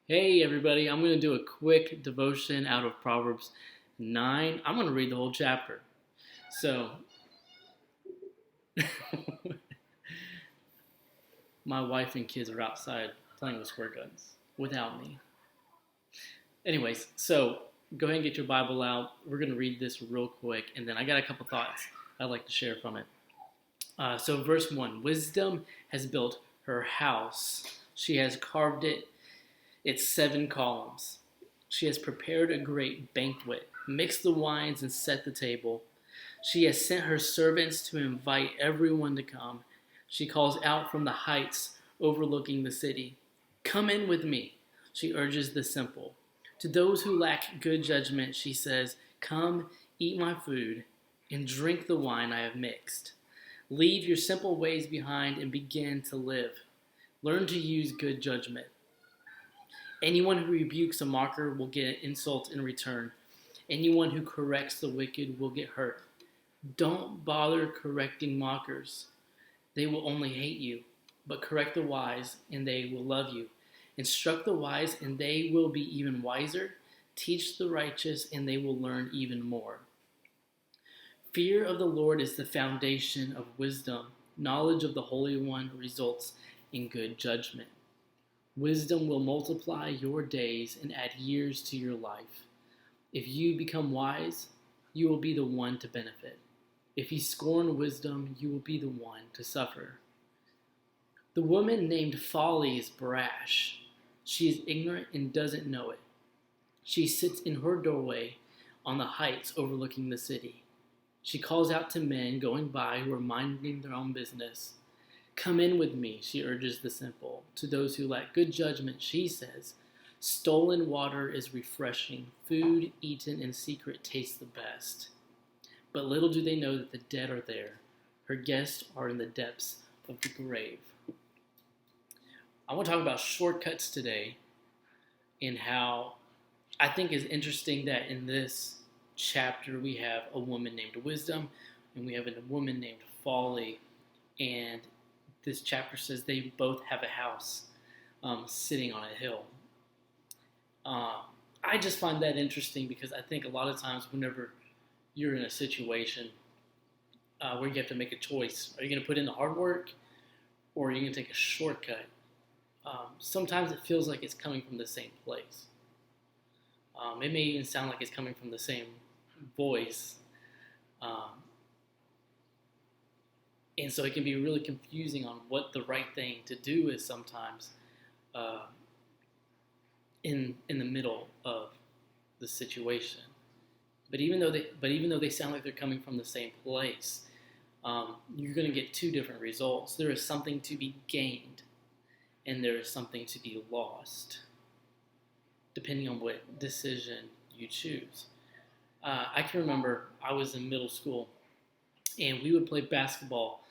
Hey everybody, I'm going to do a quick devotion out of Proverbs 9. I'm going to read the whole chapter. So, my wife and kids are outside playing with squirt guns without me. Anyways, so go ahead and get your Bible out. We're going to read this real quick, and then I got a couple thoughts I'd like to share from it. So, verse 1, Wisdom has built her house, she has carved its 7 columns. She has prepared a great banquet, mixed the wines, and set the table. She has sent her servants to invite everyone to come. She calls out from the heights overlooking the city. Come in with me, she urges the simple. To those who lack good judgment, she says, Come, eat my food, and drink the wine I have mixed. Leave your simple ways behind and begin to live. Learn to use good judgment. Anyone who rebukes a mocker will get an insult in return. Anyone who corrects the wicked will get hurt. Don't bother correcting mockers. They will only hate you. But correct the wise, and they will love you. Instruct the wise, and they will be even wiser. Teach the righteous, and they will learn even more. Fear of the Lord is the foundation of wisdom. Knowledge of the Holy One results in good judgment. Wisdom will multiply your days and add years to your life. If you become wise, you will be the one to benefit. If you scorn wisdom, you will be the one to suffer. The woman named Folly is brash. She is ignorant and doesn't know it. She sits in her doorway on the heights overlooking the city. She calls out to men going by who are minding their own business. Come in with me, she urges the simple. To those who lack good judgment, she says, Stolen water is refreshing. Food eaten in secret tastes the best. But little do they know that the dead are there. Her guests are in the depths of the grave. I want to talk about shortcuts today and how I think it's interesting that in this chapter we have a woman named Wisdom and we have a woman named Folly, and this chapter says they both have a house sitting on a hill. I just find that interesting because I think a lot of times whenever you're in a situation where you have to make a choice, are you going to put in the hard work or are you going to take a shortcut? Sometimes it feels like it's coming from the same place. It may even sound like it's coming from the same voice. And so it can be really confusing on what the right thing to do is sometimes in the middle of the situation. But even though they sound like they're coming from the same place, you're going to get two different results. There is something to be gained, and there is something to be lost, depending on what decision you choose. I can remember I was in middle school, and we would play basketball.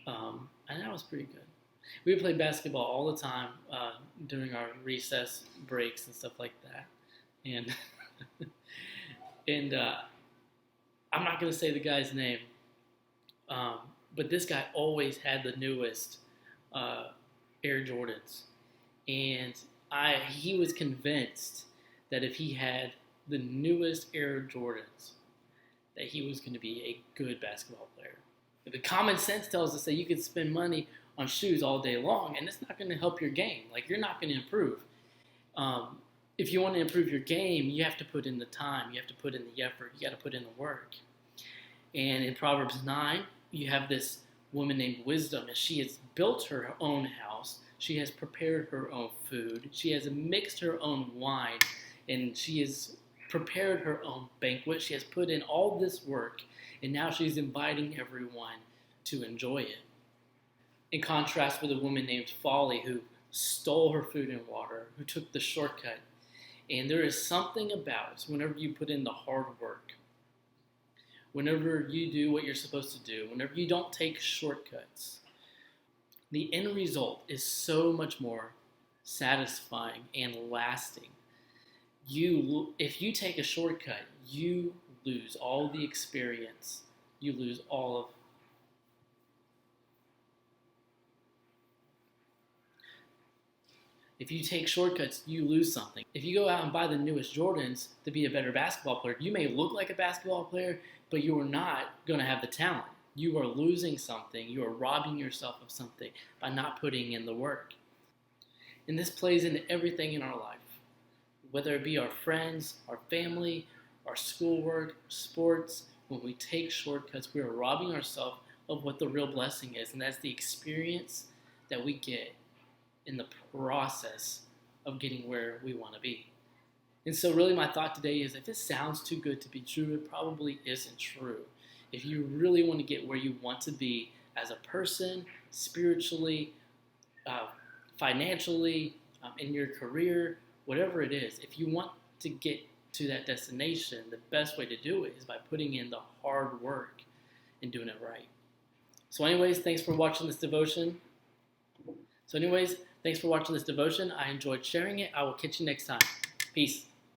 And that was pretty good. We would play basketball all the time during our recess breaks and stuff like that. And and I'm not going to say the guy's name, but this guy always had the newest Air Jordans, and he was convinced that if he had the newest Air Jordans, that he was going to be a good basketball player. The common sense tells us that you can spend money on shoes all day long, and it's not going to help your game. Like, you're not going to improve. If you want to improve your game, you have to put in the time. You have to put in the effort. You got to put in the work. And in Proverbs 9, you have this woman named Wisdom, and she has built her own house. She has prepared her own food. She has mixed her own wine, and she has prepared her own banquet. She has put in all this work, and now she's inviting everyone to enjoy it. In contrast with a woman named Folly who stole her food and water, who took the shortcut. And there is something about whenever you put in the hard work, whenever you do what you're supposed to do, whenever you don't take shortcuts, the end result is so much more satisfying and lasting. If you take a shortcut, you lose all the experience. You lose all of If you take shortcuts, you lose something. If you go out and buy the newest Jordans to be a better basketball player, you may look like a basketball player, but you are not going to have the talent. You are losing something. You are robbing yourself of something by not putting in the work. And this plays into everything in our life, whether it be our friends, our family, our schoolwork, sports. When we take shortcuts, we are robbing ourselves of what the real blessing is, and that's the experience that we get in the process of getting where we want to be. And so really my thought today is, if it sounds too good to be true, it probably isn't true. If you really want to get where you want to be as a person, spiritually, financially, in your career, whatever it is, if you want to get to that destination, the best way to do it is by putting in the hard work and doing it right. So anyways, thanks for watching this devotion. I enjoyed sharing it. I will catch you next time. Peace.